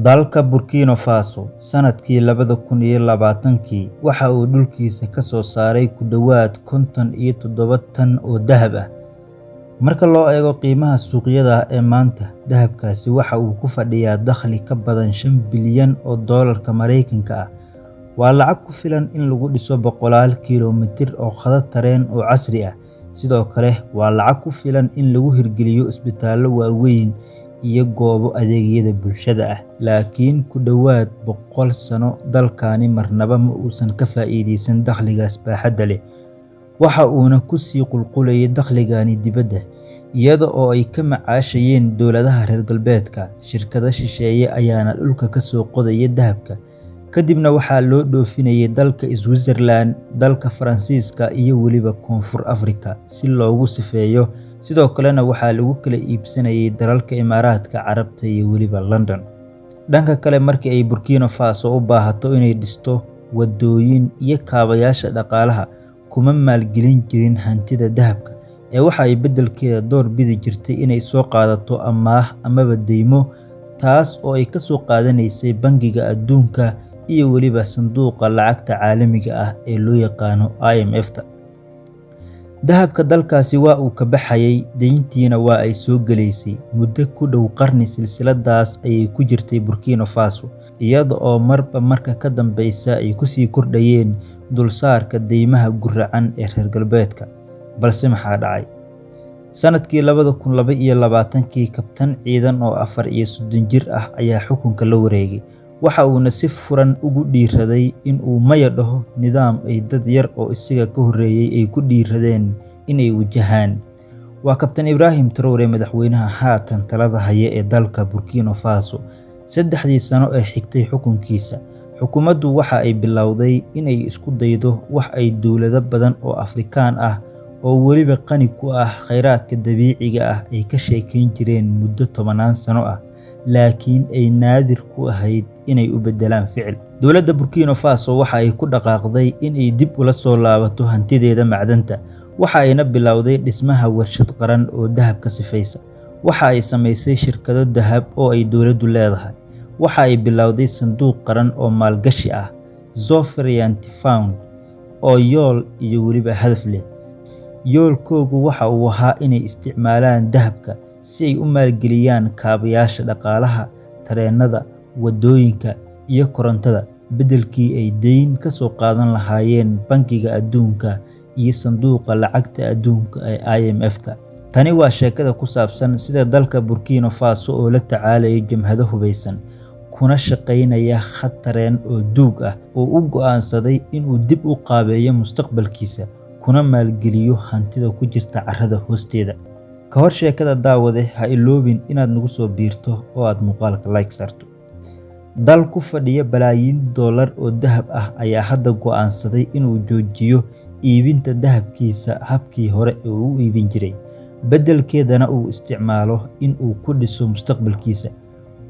Dalka Burkina Faso sanadkii 2020 waxa uu dhulkiisa ka soo saaray ku dhawaad 57 tan oo dahab ah. Marka loo eego qiimaha suuqyada ee maanta, dahabkaasi waxa uu ku fadhiyaa dakhli ka badan 5 bilyan oo doolarka Mareykanka ah. Waa lacag ku filan in lagu dhiso boqolaal kiiloomitir oo khadad tareen oo casri ah. Sidoo kale, waa lacag ku filan in lagu hirgeliyo isbitaallo waaweyn iyo goobo adeegyada bulshada ah. Laakiin ku dhawaad 100 sano dalkani marnaba ma uusan ka faa'iideysan dakhligaas baaxadda leh. Waxa uuna ku sii qulqulayay dakhligani dibadda, iyada oo ay ka macaashayeen dowladaha reer galbeedka. Shirkado shisheeye ayaana dhulka ka soo qodaya dahabka, kadibna waxaa loo dhoofinayay dalka Switzerland, dalka Faransiiska iyo weliba Koonfur Afrika si loogu sifeeyo. Sidoo kalena waxaa lagu kala iibsanayay dalalka Imaaraadka Carabta iyo weliba London. Dhanka kale, markii ay Burkina Faso u baahato inay dhisto wadooyin iyo kaabayaasha dhaqaalaha, kuma maalgelin jirin hantida dahabka, waxa ay beddelkeeda door bidi jirtay inay soo qaadato amaah amaba deymo, taas oo ay ka soo qaadanaysay Bangiga Adduunka iyo weliba Sanduuqa Lacagta Caalamiga ah ee loo yaqaano IMF-ta. Dahabka dalkaasi waa uu ka baxayay, deyntiina waa ay soo galaysay. Muddo ku dhow qarni silsiladaas ayay ku jirtay Burkina Faso, iyada oo marba marka ka dambeysa ay ku sii kordhayeen dulsaarka deymaha guracan ee reer galbeedka. Balse maxaa dhacay? Sanadkii 2022, kabtan ciidan oo 34 jir ah ayaa xukunka la wareegay. Waxa uuna si furan ugu dhiiraday in uu maya dhaho nidaam ay dad yar oo isaga ka horreeyay ay ku dhiiradeen inay wajahaan. Waa Kabtan Ibrahim Traoré, madaxweynaha haatan talada haya ee dalka Burkina Faso. 3 sano ee xigtay xukunkiisa, xukuumaddu waxa ay bilowday inay isku daydo wax ay dowlado badan oo Afrikaan ah oo weliba qani ku ah kheyraadka dabiiciga ah ay ka sheekeyn jireen muddo 10 sano ah, laakiin ay naadir ku ahayd inay u beddelaan ficil. Dowladda Burkina Faso waxa ay ku dhaqaaqday inay dib ula soo laabato hantideeda macdanta. Waxa ayna bilowday dhismaha warshad qaran oo dahabka sifaysa. Waxa ay samaysay shirkado dahab oo ay dowladdu leedahay. Waxa ay bilowday sanduuq qaran oo maalgashi ah, Sovereignty Fund, oo yool iyo weliba hadaf leh. Yoolkoodu waxa uu ahaa inay isticmaalaan dahabka si ay u maalgeliyaan kaabayaasha dhaqaalaha, tareenada, wadooyinka iyo korontada, beddelkii ay deyn ka soo qaadan lahaayeen Bangiga Adduunka iyo Sanduuqa Lacagta Adduunka ee IMF-ta. Tani waa sheekada ku saabsan sida dalka Burkina Faso oo la tacaalayo jamhado hubeysan, kuna shaqaynaya khad tareen oo duug ah, oo u go'aansaday inuu dib u qaabeeyo mustaqbalkiisa, kuna maalgeliyo hantida ku jirta carrada hoosteeda. Ka hor sheekada daawade, ha iloobin inaad nagu soo biirto oo aad muuqaalka like saarto. Dal ku fadhiya balaayiin dollar oo dahab ah ayaa hadda go'aansaday inuu joojiyo iibinta dahabkiisa habkii hore ee uu u iibin jiray, beddelkeedana uu isticmaalo in uu ku dhiso mustaqbalkiisa.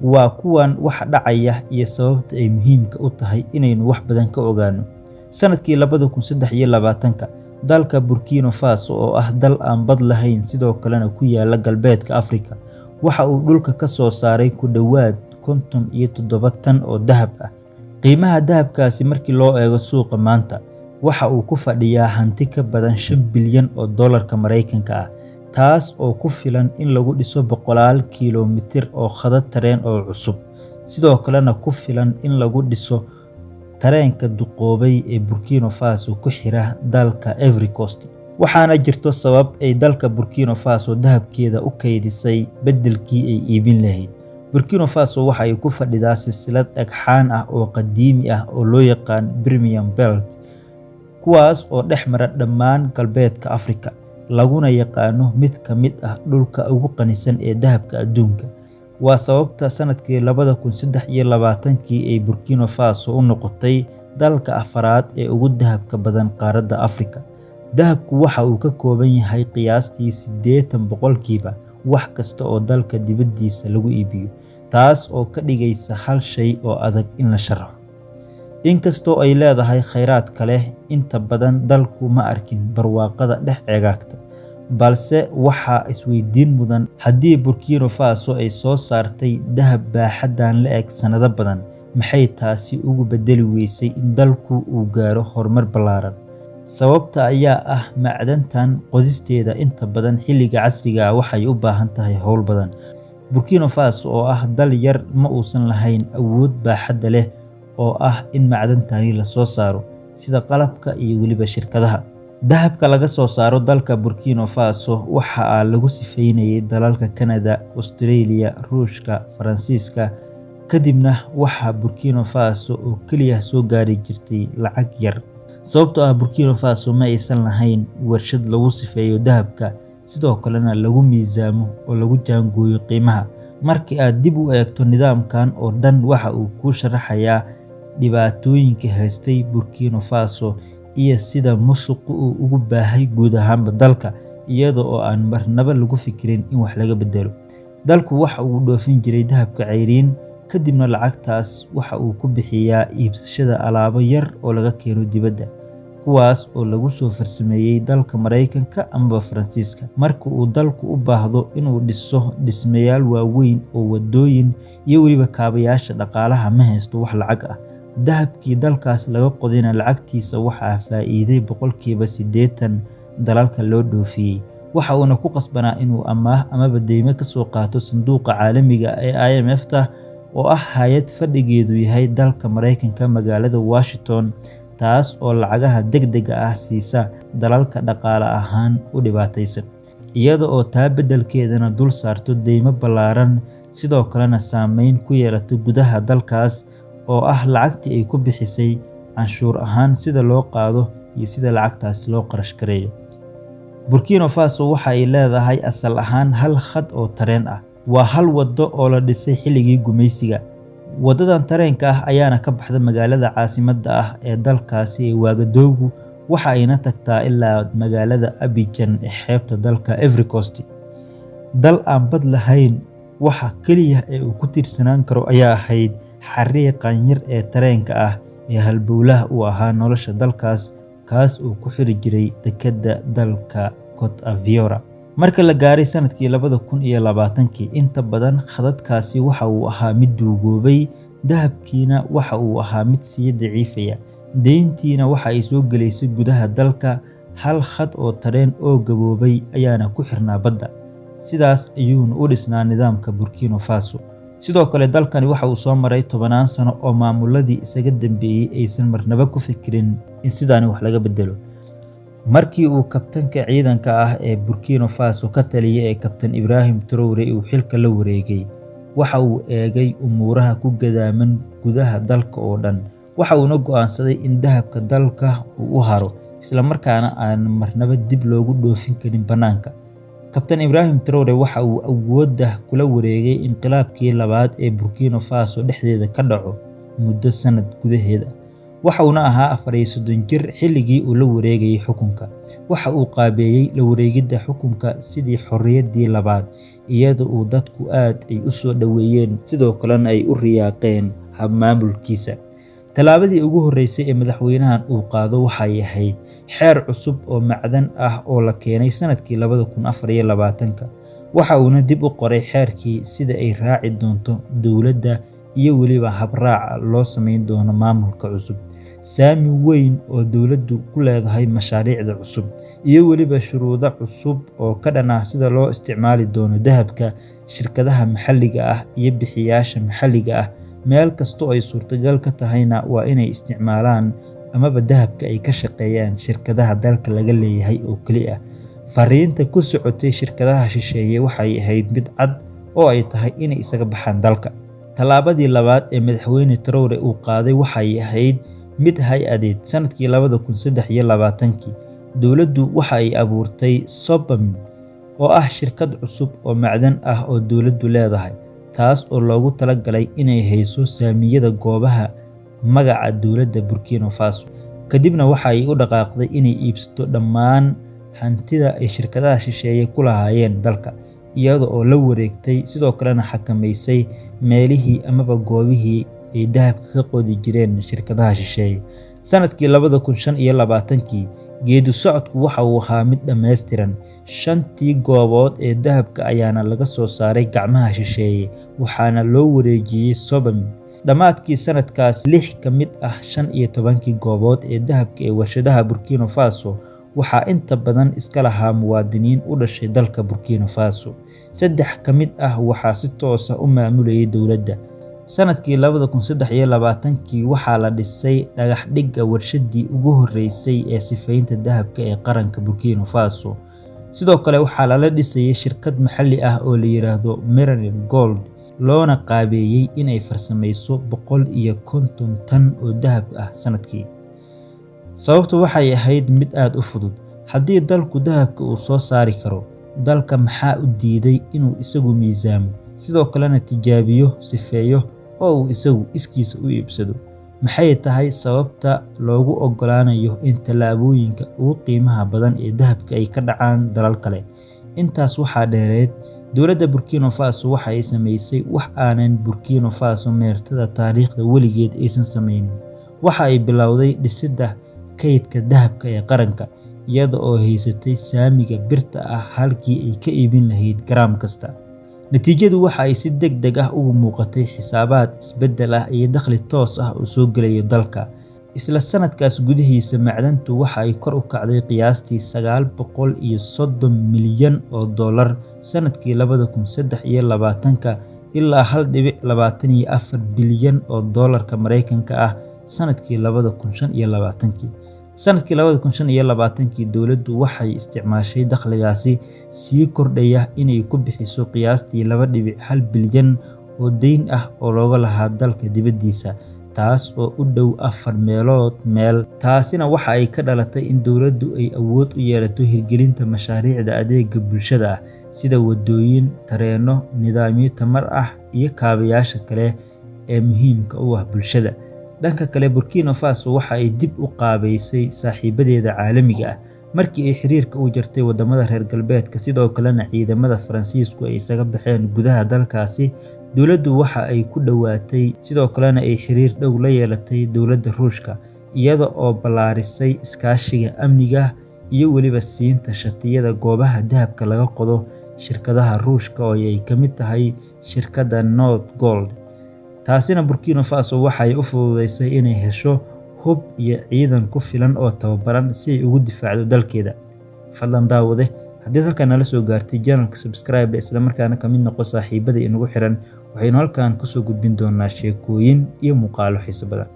Waa kuwan wax dhacaya iyo sababta ay muhiimka u tahay inaynu wax badan ka ogaano. Sanadkii 2023, dalka Burkina Faso oo ah dal aan bad lahayn sidoo kalena ku yaala galbeedka Afrika, waxa uu dhulka ka soo saaray ku dhawaad 57 tan oo dahab ah. Qiimaha dahabkaasi markii loo eego suuqa maanta, waxa uu ku fadhiyaa hanti ka badan 5 bilyan oo doolarka Mareykanka ah, taas oo ku filan in lagu dhiso boqolaal kiiloomitir oo khadad tareen oo cusub. Sidoo kalena ku filan in lagu dhiso tareenka duqoobay ee Burkina Faso ku xira dalka Ivory Coast. Waxaana jirto sabab ay dalka Burkina Faso dahabkeeda u kaydisay beddelkii ay iibin lahayd. Burkina Faso waxa ay ku fadhidaa silsilad dhagxaan ah oo qadiimi ah oo loo yaqaan Premium Belt, kuwaas oo dhex mara dhammaan galbeedka Afrika, laguna yaqaano mid ka mid ah dhulka ugu qanisan ee dahabka adduunka. Waa sababta sanadkii 2023 ay Burkina Faso u noqotay dalka afaraad ee ugu dahabka badan qaaradda Afrika. Dahabku waxa uu ka kooban yahay qiyaastii 80% wax kasta oo dalka dibaddiisa lagu iibiyo, taas oo ka dhigaysa hal shay oo adag in la sharaxo. Inkastoo ay leedahay kheyraad kale, inta badan dalku ma arkin barwaaqada dhex eegagta. balse waxaa isweydiin mudan haddii Burkina Faso ay soo saartay dahab baaxaddan la eg sanado badan, maxay taasi ugu bedeli weysay in dalku uu gaaro horumar ballaaran? Sababta ayaa ah macdantan qodisteeda inta badan xilliga casriga ah waxay u baahan tahay hawl badan. Burkina Faso oo ah dal yar ma uusan lahayn awood baaxad leh oo ah in macdantani la soo saaro sida qalabka iyo weliba shirkadaha. Dahabka laga soo saaro dalka Burkina Faso waxa lagu sifeynayay dalalka Canada, Australia, Ruushka, Faransiiska. Kadibna waxa Burkina Faso oo kaliya soo gaari jirtay lacag yar. Sababtoo ah Burkina Faso ma aysan lahayn warshad lagu sifeeyo dahabka, sidoo kalena lagu miisaamo oo lagu jaangooyo qiimaha. Markii aad dib u eegto nidaamkan oo dhan, waxa uu ku sharaxayaa dhibaatooyinka haystay Burkina Faso iyo sida musuqu uu ugu baahay guud ahaanba dalka, iyada oo aan marnaba lagu fikirin in wax laga bedelo. Dalku waxa uu dhoofin jiray dahabka cayriin, kadibna lacagtaas waxa uu ku bixiyaa iibsashada alaabo yar oo laga keeno dibadda, kuwaas oo lagu soo farsameeyay dalka Mareykanka ama Faransiiska. Marka uu dalku u baahdo inuu dhiso dhismayaal waaweyn oo wadooyin iyo weliba kaabayaasha dhaqaalaha, ma haysto wax lacag ah. Dahabkii dalkaas laga qodina lacagtiisa waxaa faa'iiday 80% dalalka loo dhoofiyay. Waxa uuna ku qasbanaa inuu amaah amaba deymo ka soo qaato sanduuqa caalamiga ee IMF-ta oo ah hay'ad fadhigeedu yahay dalka Mareykanka magaalada Washington, taas oo lacagaha degdega ah siisa dalalka dhaqaale ahaan u dhibaataysan, iyada oo taa beddelkeedana dul saarto deymo ballaaran, sidoo kalena saameyn ku yeelato gudaha dalkaas oo ah lacagtii ay ku bixisay canshuur ahaan sida loo qaado iyo sida lacagtaas loo qarash gareeyo. Burkina Faso waxa ay leedahay asal ahaan hal khad oo tareen ah. Waa hal wado oo la dhisay xilligii gumaysiga. Wadadan tareenka ah ayaana ka baxda magaalada caasimadda ah ee dalkaasi ee Ouagadougou, waxa ayna tagtaa ilaa magaalada Abidjan ee xeebta dalka Ivory Coast. Dal aan bad lahayn, waxa kaliya ee uu ku tiirsanaan karo ayaa ahayd xariiqan yar ee tareenka ah ee halbowlaha u ahaa nolosha dalkaas, kaas oo ku xiri jiray dekedda dalka Cote d'Ivoire. Marka la gaaray sanadkii 2020, inta badan khadadkaasi waxa uu ahaa mid duugoobay, dahabkiina waxa uu ahaa mid sii daciifaya, deyntiina waxa ay soo gelaysay gudaha dalka. Hal khad oo tareen oo gaboobay ayaana ku xirnaa badda. Sidaas ayuuna u dhisnaa nidaamka Burkina Faso. Sidoo kale dalkani waxa uu soo maray 10 sano oo maamuladii isaga dambeeyay aysan marnaba ku fikirin in sidaani wax laga bedelo. Markii uu kabtanka ciidanka ah ee Burkina Faso ka taliyay ee Kabtan Ibrahim Traoré uu xilka la wareegay, waxa uu eegay umuuraha ku gadaaman gudaha dalka oo dhan. Waxa uuna go'aansaday in dahabka dalka uu u haro, isla markaana aan marnaba dib loogu dhoofin karin banaanka. Kabtan Ibrahim Traoré waxa uu awoodda kula wareegay inqilaabkii labaad ee Burkina Faso dhexdeeda ka dhaco muddo sanad gudaheeda. Waxa uuna ahaa 34 jir xilligii uu la wareegayay xukunka. Waxa uu qaabeeyay la wareegidda xukunka sidii xorriyaddii labaad, iyada oo dadku aad ay u soo dhaweeyeen, sidoo kalena ay u riyaaqeen hab maamulkiisa. Talaabadii ugu horeysay ee madaxweynahan uu qaado waxay ahayd xeer cusub oo macdan ah oo la keenay sanadkii 2024. Waxa uuna dib u qoray xeerkii sida ay raaci doonto dowladda iyo weliba habraaca loo sameyn doono maamulka cusub, saami weyn oo dowladdu ku leedahay mashaariicda cusub, iyo weliba shuruudo cusub oo ka dhan ah sida loo isticmaali doono dahabka, shirkadaha maxalliga ah iyo bixiyaasha maxalliga ah. Meel kasta oo ay suurtagal ka tahayna waa inay isticmaalaan amaba dahabka ay ka shaqeeyaan shirkadaha dalka laga leeyahay oo kaliya. Fariinta ku socotay shirkadaha shisheeye waxay ahayd mid cad oo ay tahay inay isaga baxaan dalka. Talaabadii labaad ee madaxweyne Traoré uu qaaday waxay ahayd mid hay-adeed. Sanadkii 2023, dowladdu waxa ay abuurtay Sobam oo ah shirkad cusub oo macdan ah oo dowladdu leedahay, taas oo loogu talagalay inay hayso saamiyada goobaha magaca dowladda Burkina Faso. Kadibna waxa ay u dhaqaaqday inay iibsato dhammaan hantida ay shirkadaha shisheeye ku lahaayeen dalka, iyada oo la wareegtay sidoo kalena xakamaysay meelihii amaba goobihii ay dahabka ka qodi jireen shirkadaha shisheeye. Sanadkii 2025, geedi socodku waxa uu ahaa mid dhammaystiran. 5tii goobood ee dahabka ayaana laga soo saaray gacmaha shisheeye waxaana loo wareejiyey Sobeym. Dhammaadkii sanadkaas 6 ka mid ah 15kii goobood ee dahabka ee warshadaha Burkina Faso waxaa inta badan iska lahaa muwaadiniin u dhashay dalka Burkina Faso. 3 ka mid ah waxaa si toos ah u maamulayay dowladda. Sanadkii 2023 waxaa la dhisay dhagax dhigga warshadii ugu horeysay ee sifaynta dahabka ee qaranka Burkina Faso. Sidoo kale waxaa lala dhisay shirkad maxalli ah oo la yiraahdo Meranin Gold loona qaabeeyay inay farsamayso 150 tan oo dahab ah sanadkii. Sababtu waxay ahayd mid aad u fudud. Haddii dalku dahabka uu soo saari karo, dalka maxaa u diiday inuu isagu miisaamo, sidoo kalena tijaabiyo, sifeeyo oo uu isagu iskiisa u iibsado? Maxay tahay sababta loogu oggolaanayo in tallaabooyinka ugu qiimaha badan ee dahabka ay ka dhacaan dalal kale? Intaas waxaa dheereed, dowladda Burkina Faso waxa ay samaysay wax aanan Burkina Faso meertada taariikhda weligeed aysan samaynin. Waxa ay bilowday dhisidda kaydka dahabka ee qaranka iyada oo haysatay saamiga birta ah halkii ay ka iibin lahayd gram kasta. Natiijadu waxa ay si degdeg ah ugu muuqatay xisaabaad isbeddel ah iyo dakhli toos ah oo soo gelaya dalka. Isla sanadkaas gudihiisa macdantu waxa ay kor u kacday qiyaastii 930 milyan oo dollar sanadkii 2023 ilaa 1.24 bilyan oo dollarka Mareykanka ah sanadkii 2025. Sanadkii 2025 dowladdu waxay isticmaashay dakhligaasi sii kordhaya inay ku bixiso qiyaastii 2.1 bilyan oo deyn ah oo looga lahaa dalka dibaddiisa, taas oo u dhow 4 meelood meel. Taasina waxa ay ka dhalatay in dowladdu ay awood u yeelato hirgelinta mashaariicda adeegga bulshada ah sida wadooyin, tareeno, nidaamyo tamar ah iyo kaabayaasha kale ee muhiimka u ah bulshada. Dhanka kale, Burkina Faso waxa ay dib u qaabaysay saaxiibadeeda caalamiga ah markii ay xiriirka u jartay wadamada reer galbeedka, sidoo kalena ciidamada Faransiisku ay isaga baxeen gudaha dalkaasi. Dowladdu waxa ay ku dhawaatay sidoo kalena ay xiriir dhow la yeelatay dowladda Ruushka iyada oo ballaarisay iskaashiga amniga iyo weliba siinta shatiyada goobaha dahabka laga qodo shirkadaha Ruushka oo ay ka mid tahay shirkadda North Gold. Taasina Burkina Faso waxay u fududeysay inay hesho hub iyo ciidan ku filan oo tababaran si ay ugu difaacdo dalkeeda. Fadlan daawade, haddii halkan nala soo gaartay channelka subscribe isla markaana ka mid noqo saaxiibada inagu xiran, waxaynu halkan ku soo gudbin doonaa sheekooyin iyo muuqaalo xiiso badan.